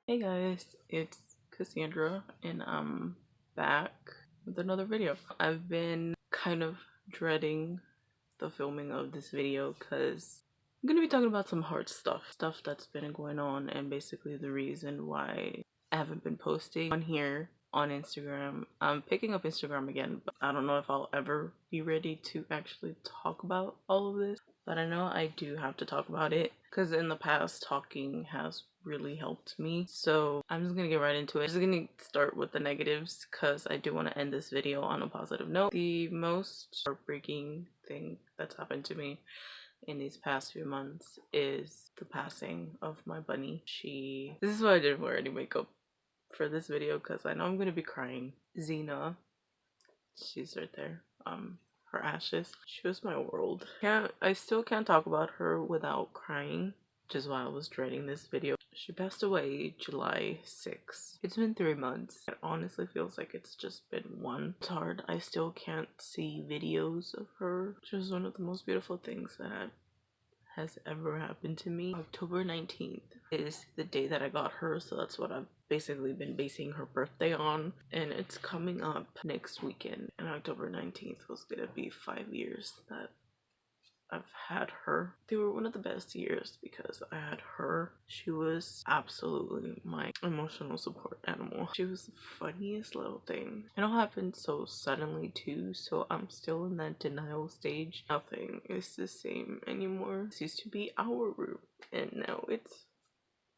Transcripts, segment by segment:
Hey guys, it's Cassandra and I'm back with another video. I've been kind of dreading the filming of this video because I'm gonna be talking about some hard stuff that's been going on, and basically the reason why I haven't been posting on here on Instagram. I'm picking up Instagram again, but I don't know if I'll ever be ready to actually talk about all of this. But I know I do have to talk about it because in the past talking has really helped me. So I'm just gonna get right into it. I'm just gonna start with the negatives because I do want to end this video on a positive note. The most heartbreaking thing that's happened to me in these past few months is the passing of my bunny. This is why I didn't wear any makeup for this video because I know I'm gonna be crying. Xena, she's right there. Her ashes. She was my world. I still can't talk about her without crying, which is why I was dreading this video. She passed away July 6th. It's been 3 months. It honestly feels like it's just been one. It's hard. I still can't see videos of her. She was one of the most beautiful things that has ever happened to me. October 19th is the day that I got her, so that's what I've basically been basing her birthday on, and it's coming up next weekend, and October 19th was gonna be 5 years that I've had her. They were one of the best years because I had her. She was absolutely my emotional support animal. She was the funniest little thing. It all happened so suddenly too, so I'm still in that denial stage. Nothing is the same anymore. This used to be our room, and now it's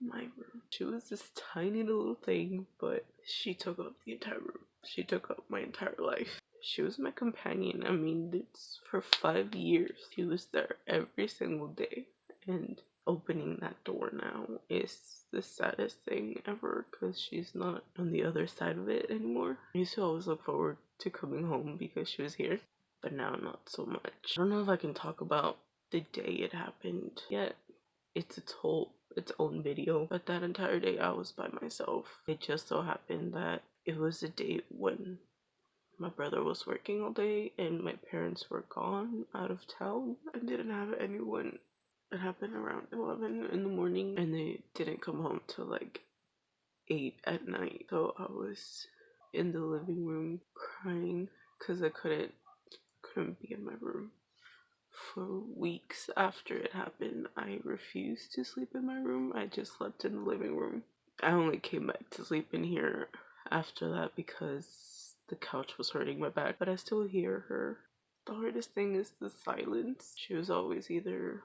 my room. She was this tiny little thing, but she took up the entire room. She took up my entire life. She was my companion. I mean, it's for 5 years. She was there every single day. And opening that door now is the saddest thing ever because she's not on the other side of it anymore. I used to always look forward to coming home because she was here, but now not so much. I don't know if I can talk about the day it happened yet. It's its own video, but that entire day I was by myself. It just so happened that it was a day when my brother was working all day and my parents were gone out of town. I didn't have anyone. It happened around 11 in the morning and they didn't come home till like 8 at night. So I was in the living room crying because I couldn't be in my room. For weeks after it happened, I refused to sleep in my room. I just slept in the living room. I only came back to sleep in here after that because the couch was hurting my back, but I still hear her. The hardest thing is the silence. She was always either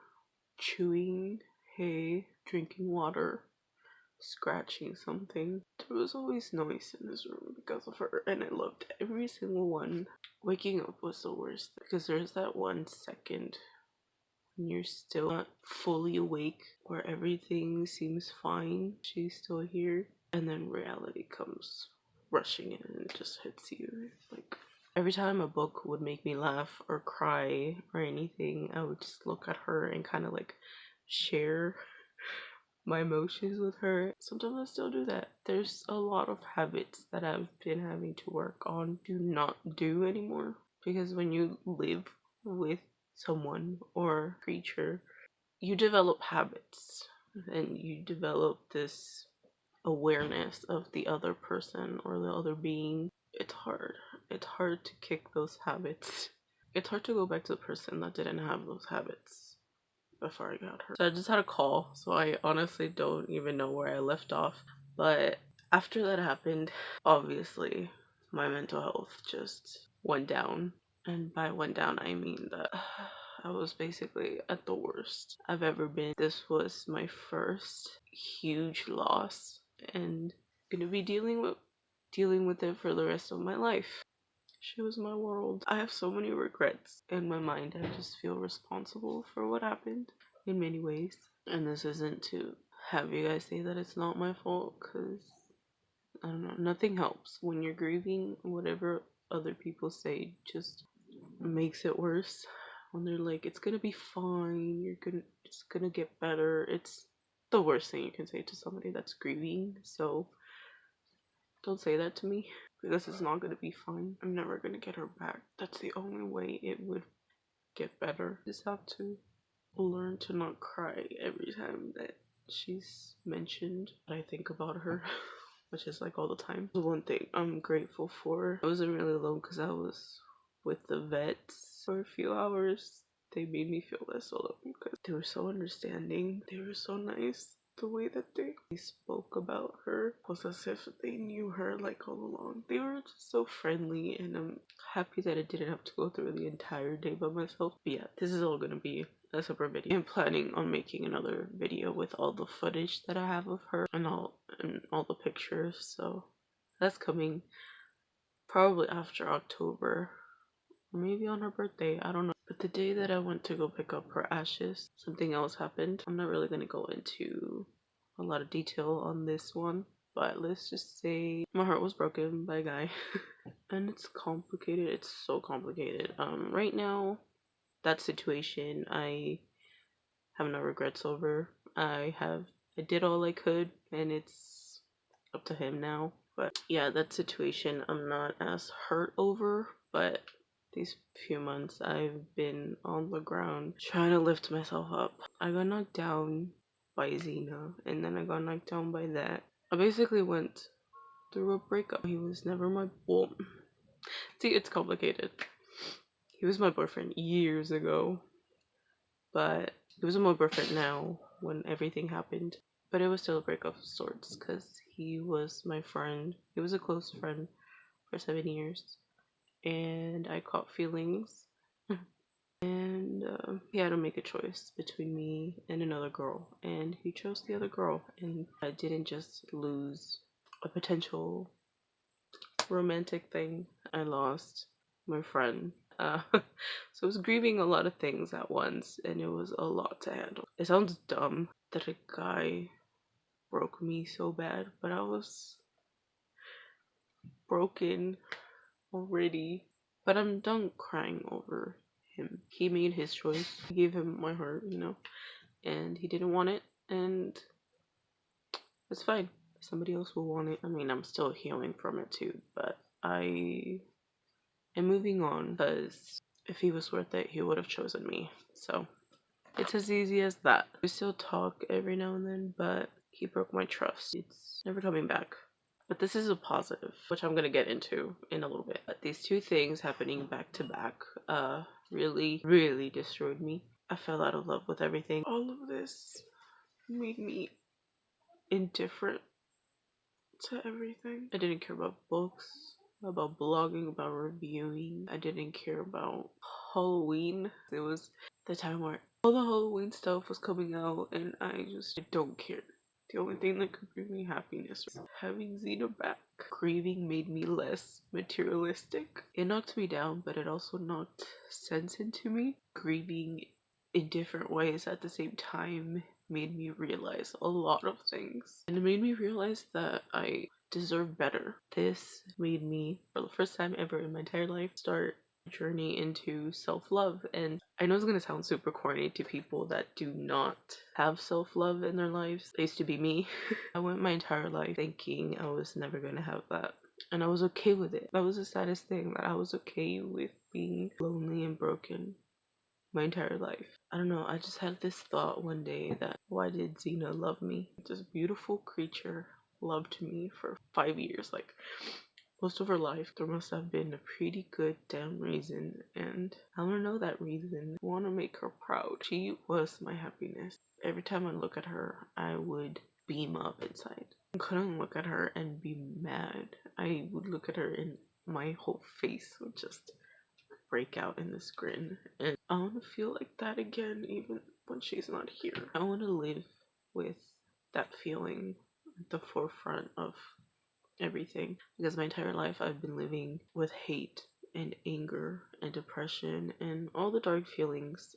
chewing hay, drinking water, scratching something. There was always noise in this room because of her, and I loved every single one. Waking up was the worst because there's that 1 second when you're still not fully awake where everything seems fine. She's still here, and then reality comes rushing in and just hits you. Like every time a book would make me laugh or cry or anything, I would just look at her and kind of like share my emotions with her. Sometimes I still do that. There's a lot of habits that I've been having to work on to not do anymore, because when you live with someone or creature, you develop habits and you develop this awareness of the other person or the other being. It's hard. It's hard to kick those habits. It's hard to go back to the person that didn't have those habits before I got her. So I just had a call, so I honestly don't even know where I left off. But after that happened, obviously my mental health just went down. And by went down, I mean that I was basically at the worst I've ever been. This was my first huge loss, and I'm gonna be dealing with it for the rest of my life. She was my world. I have so many regrets in my mind. I just feel responsible for what happened in many ways. And this isn't to have you guys say that it's not my fault, because I don't know, nothing helps. When you're grieving, whatever other people say just makes it worse. When they're like, it's gonna be fine, it's gonna get better. It's the worst thing you can say to somebody that's grieving. So don't say that to me, because it's not gonna be fine. I'm never gonna get her back. That's the only way it would get better. Just have to learn to not cry every time that she's mentioned what I think about her, which is like all the time. The one thing I'm grateful for, I wasn't really alone because I was with the vets for a few hours. They made me feel less alone because they were so understanding. They were so nice. The way that they spoke about her was as if they knew her like all along. They were just so friendly, and I'm happy that I didn't have to go through the entire day by myself. But yeah, this is all gonna be a separate video. I'm planning on making another video with all the footage that I have of her and all the pictures, so that's coming probably after October, or maybe on her birthday, I don't know. But the day that I went to go pick up her ashes, something else happened. I'm not really gonna go into a lot of detail on this one, but let's just say my heart was broken by a guy. And it's complicated. It's so complicated. Right now, that situation I have no regrets over. I did all I could, and it's up to him now. But yeah, that situation I'm not as hurt over, but these few months I've been on the ground trying to lift myself up. I got knocked down by Xena, and then I got knocked down by that. I basically went through a breakup. He was never my see, it's complicated. He was my boyfriend years ago, but he wasn't my boyfriend now when everything happened. But it was still a breakup of sorts because he was my friend. He was a close friend for 7 years, and I caught feelings. And he had to make a choice between me and another girl, and he chose the other girl. And I didn't just lose a potential romantic thing, I lost my friend. So I was grieving a lot of things at once, and it was a lot to handle. It sounds dumb that a guy broke me so bad, but I was broken already. But I'm done crying over him. He made his choice. I gave him my heart, you know, and he didn't want it, and it's fine. Somebody else will want it. I mean, I'm still healing from it too, but I am moving on because if he was worth it, he would have chosen me. So it's as easy as that. We still talk every now and then, but he broke my trust. It's never coming back. But this is a positive, which I'm gonna get into in a little bit. But these two things happening back to back really destroyed me. I fell out of love with everything. All of this made me indifferent to everything. I didn't care about books, about blogging, about reviewing. I didn't care about Halloween. It was the time where all the Halloween stuff was coming out, and I don't care. The only thing that could bring me happiness was having Xena back. Grieving made me less materialistic. It knocked me down, but it also knocked sense into me. Grieving in different ways at the same time made me realize a lot of things. And it made me realize that I deserve better. This made me, for the first time ever in my entire life, start journey into self-love. And I know it's gonna sound super corny to people that do not have self-love in their lives. It used to be me. I went my entire life thinking I was never gonna have that, and I was okay with it. That was the saddest thing, that I was okay with being lonely and broken my entire life. I don't know, I just had this thought one day that why did Xena love me? This beautiful creature loved me for 5 years, like most of her life. There must have been a pretty good damn reason, and I want to know that reason. I want to make her proud. She was my happiness. Every time I look at her, I would beam up inside. I couldn't look at her and be mad. I would look at her and my whole face would just break out in this grin, and I want to feel like that again even when she's not here. I want to live with that feeling at the forefront of everything, because my entire life I've been living with hate and anger and depression and all the dark feelings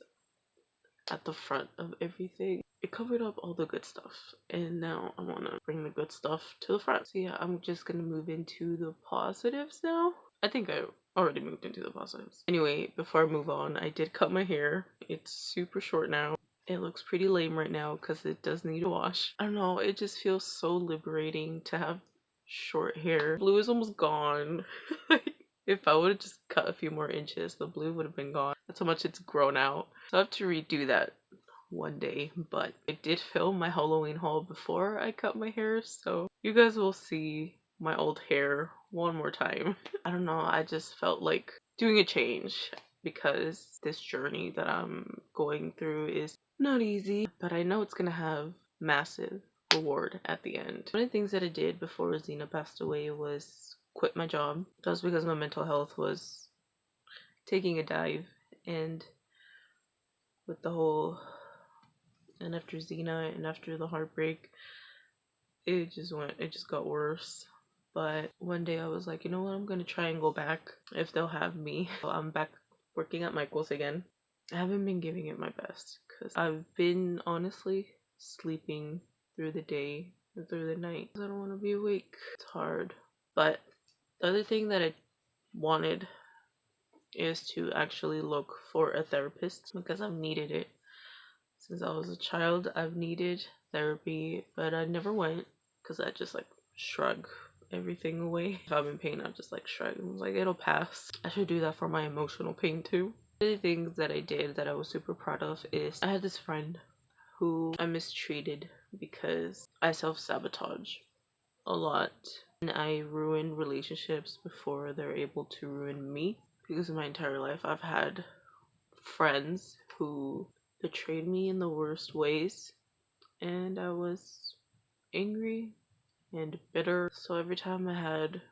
at the front of everything. It covered up all the good stuff, and now I want to bring the good stuff to the front. So yeah, I'm just gonna move into the positives now. I think I already moved into the positives. Anyway, before I move on, I did cut my hair. It's super short now. It looks pretty lame right now because it does need a wash. I don't know, it just feels so liberating to have short hair. Blue is almost gone. If I would have just cut a few more inches, the blue would have been gone. That's how much it's grown out. So I have to redo that one day, but I did film my Halloween haul before I cut my hair, so you guys will see my old hair one more time. I don't know, I just felt like doing a change because this journey that I'm going through is not easy, but I know it's gonna have massive reward at the end. One of the things that I did before Rosina passed away was quit my job. That was because my mental health was taking a dive, and with the whole, and after Xena and after the heartbreak, it just got worse. But one day I was like, you know what, I'm gonna try and go back if they'll have me. So I'm back working at Michael's again. I haven't been giving it my best because I've been honestly sleeping through the day and through the night. I don't want to be awake. It's hard. But the other thing that I wanted is to actually look for a therapist because I've needed it. Since I was a child, I've needed therapy, but I never went because I just like shrug everything away. If I'm in pain, I just like shrug and was like, it'll pass. I should do that for my emotional pain too. One of the things that I did that I was super proud of is I had this friend who I mistreated because I self-sabotage a lot and I ruin relationships before they're able to ruin me. Because in my entire life I've had friends who betrayed me in the worst ways, and I was angry and bitter. So every time I had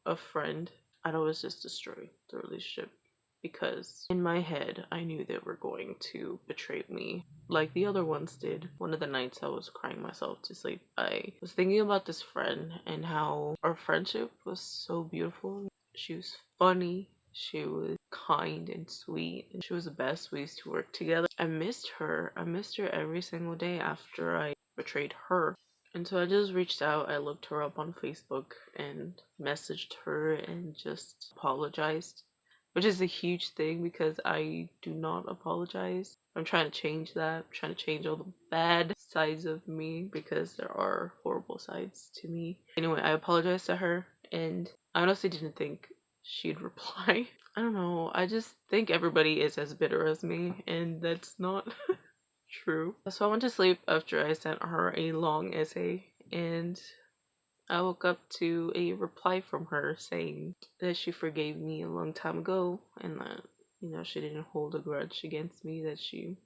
a friend, I'd always just destroy the relationship because in my head I knew they were going to betray me like the other ones did. One of the nights I was crying myself to sleep, I was thinking about this friend and how our friendship was so beautiful. She was funny, she was kind and sweet, and she was the best. We used to work together. I missed her. I missed her every single day after I betrayed her. And so I just reached out. I looked her up on Facebook and messaged her and just apologized, which is a huge thing because I do not apologize. I'm trying to change that. I'm trying to change all the bad sides of me because there are horrible sides to me. Anyway, I apologized to her and I honestly didn't think she'd reply. I don't know. I just think everybody is as bitter as me, and that's not true. So I went to sleep after I sent her a long essay, and I woke up to a reply from her saying that she forgave me a long time ago and that, you know, she didn't hold a grudge against me, that she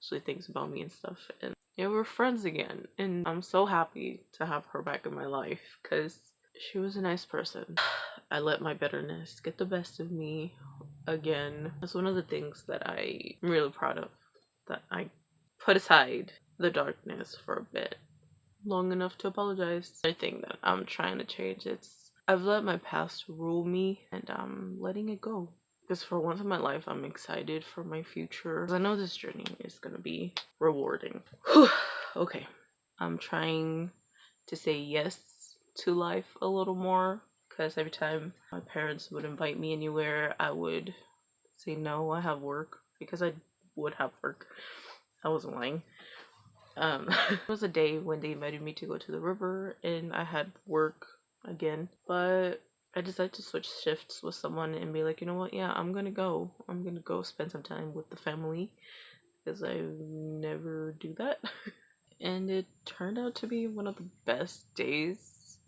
actually thinks about me and stuff. And yeah, we're friends again. And I'm so happy to have her back in my life because she was a nice person. I let my bitterness get the best of me again. That's one of the things that I'm really proud of, that I put aside the darkness for a bit long enough to apologize. I think that I'm trying to change. I've let my past rule me and I'm letting it go. Because for once in my life, I'm excited for my future. I know this journey is gonna be rewarding. Whew. Okay, I'm trying to say yes to life a little more because every time my parents would invite me anywhere, I would say no, I have work, because I would have work. I wasn't lying. It was a day when they invited me to go to the river and I had work again, but I decided to switch shifts with someone and be like, you know what, yeah, I'm gonna go spend some time with the family because I never do that. And it turned out to be one of the best days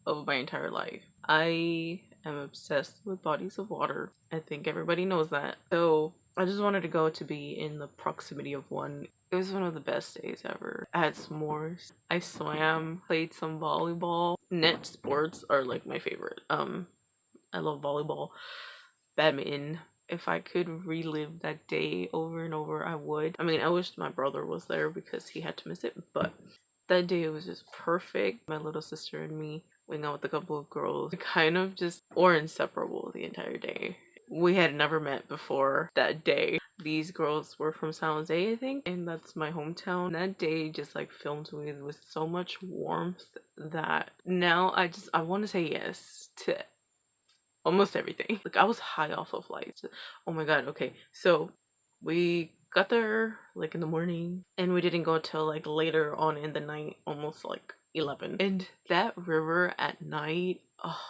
of my entire life. I am obsessed with bodies of water. I think everybody knows that. So I just wanted to go to be in the proximity of one. It was one of the best days ever. I had s'mores. I swam, played some volleyball. Net sports are like my favorite. I love volleyball, badminton. If I could relive that day over and over, I would. I mean, I wish my brother was there because he had to miss it, but that day was just perfect. My little sister and me went out with a couple of girls. We kind of just were inseparable the entire day. We had never met before that day. These girls were from San Jose, I think, and that's my hometown. That day just like filled me with so much warmth that now I want to say yes to almost everything. Like I was high off of lights. Oh my god, okay. So we got there like in the morning and we didn't go till like later on in the night, almost like 11. And that river at night, oh,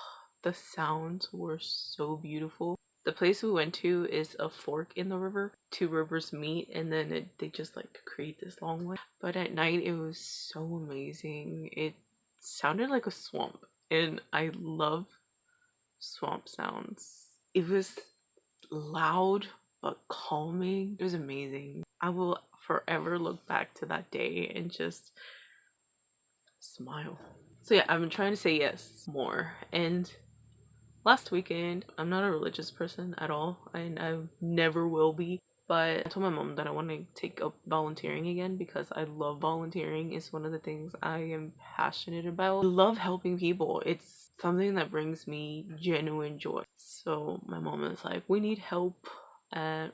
the sounds were so beautiful. The place we went to is a fork in the river. Two rivers meet and then they just like create this long one. But at night it was so amazing. It sounded like a swamp and I love swamp sounds. It was loud but calming. It was amazing. I will forever look back to that day and just smile. So yeah, I've been trying to say yes more. And last weekend, I'm not a religious person at all, and I never will be. But I told my mom that I want to take up volunteering again because I love volunteering. It's one of the things I am passionate about. I love helping people. It's something that brings me genuine joy. So my mom is like, we need help at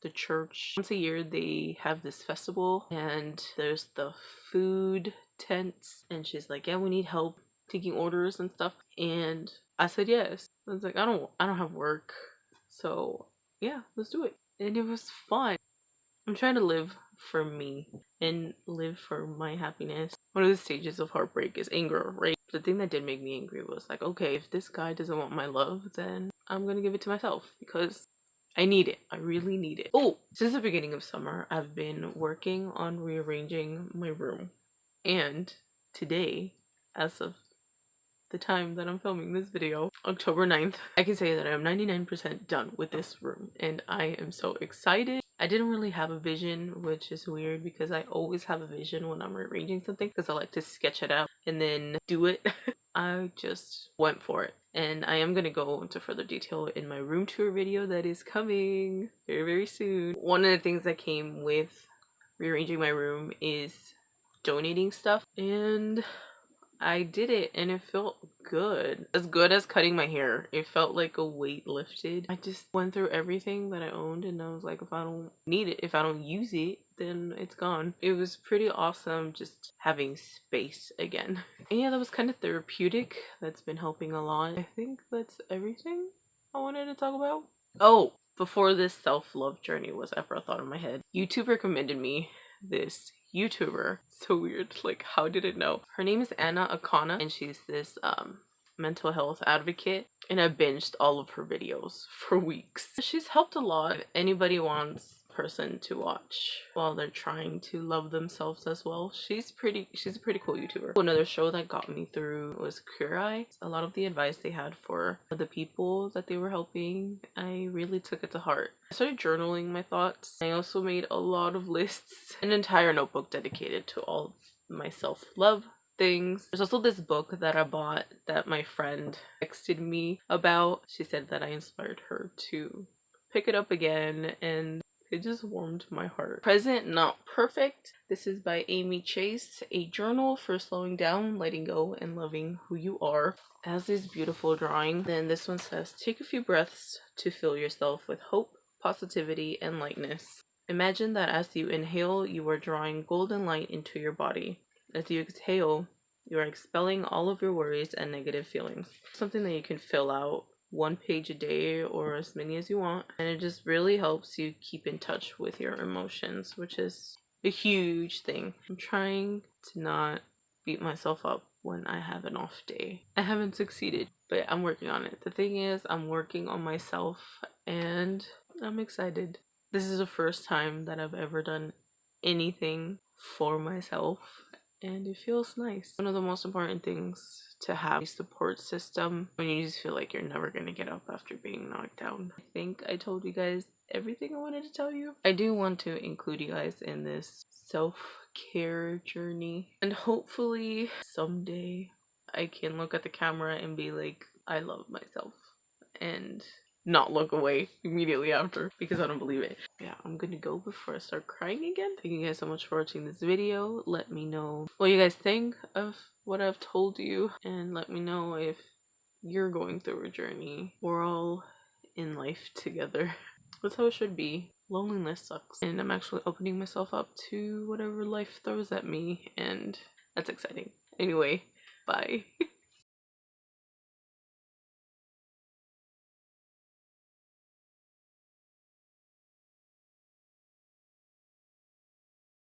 the church. Once a year they have this festival and there's the food tents, and she's like, yeah, we need help taking orders and stuff. And I said yes. I was like, I don't have work, so yeah, let's do it. And it was fun. I'm trying to live for me and live for my happiness. One of the stages of heartbreak is anger, right? The thing that did make me angry was like, okay, if this guy doesn't want my love, then I'm gonna give it to myself because I need it. I really need it. Oh, since the beginning of summer, I've been working on rearranging my room. And today, as of the time that I'm filming this video, October 9th, I can say that I'm 99% done with this room and I am so excited. I didn't really have a vision, which is weird because I always have a vision when I'm rearranging something because I like to sketch it out and then do it. I just went for it, and I am going to go into further detail in my room tour video that is coming very, very soon. One of the things that came with rearranging my room is donating stuff, and I did it and it felt good. As good as cutting my hair. It felt like a weight lifted. I just went through everything that I owned and I was like, if I don't need it, if I don't use it, then it's gone. It was pretty awesome just having space again. And yeah, that was kind of therapeutic. That's been helping a lot. I think that's everything I wanted to talk about. Oh, before this self-love journey was ever a thought in my head, YouTube recommended me this YouTuber. So weird. Like, how did it know? Her name is Anna Akana and she's this mental health advocate, and I binged all of her videos for weeks. She's helped a lot. If anybody wants a person to watch while they're trying to love themselves as well, she's a pretty cool YouTuber. Another show that got me through was Queer Eye. A lot of the advice they had for the people that they were helping, I really took it to heart. I started journaling my thoughts. I also made a lot of lists, an entire notebook dedicated to all my self-love things. There's also this book that I bought that my friend texted me about. She said that I inspired her to pick it up again, and it just warmed my heart. Present, Not Perfect. This is by Amy Chase, a journal for slowing down, letting go, and loving who you are. It has this beautiful drawing. Then this one says, take a few breaths to fill yourself with hope, positivity, and lightness. Imagine that as you inhale, you are drawing golden light into your body. As you exhale, you are expelling all of your worries and negative feelings. Something that you can fill out 1 page a day or as many as you want, and it just really helps you keep in touch with your emotions, which is a huge thing. I'm trying to not beat myself up when I have an off day. I haven't succeeded, but I'm working on it. The thing is, I'm working on myself and I'm excited. This is the first time that I've ever done anything for myself, and it feels nice. One of the most important things to have a support system when you just feel like you're never gonna get up after being knocked down. I think I told you guys everything I wanted to tell you. I do want to include you guys in this self-care journey, and hopefully someday I can look at the camera and be like, I love myself, and not look away immediately after because I don't believe it. Yeah, I'm gonna go before I start crying again. Thank you guys so much for watching this video. Let me know what you guys think of what I've told you, and let me know if you're going through a journey. We're all in life together. That's how it should be. Loneliness sucks, and I'm actually opening myself up to whatever life throws at me, and that's exciting. Anyway, bye.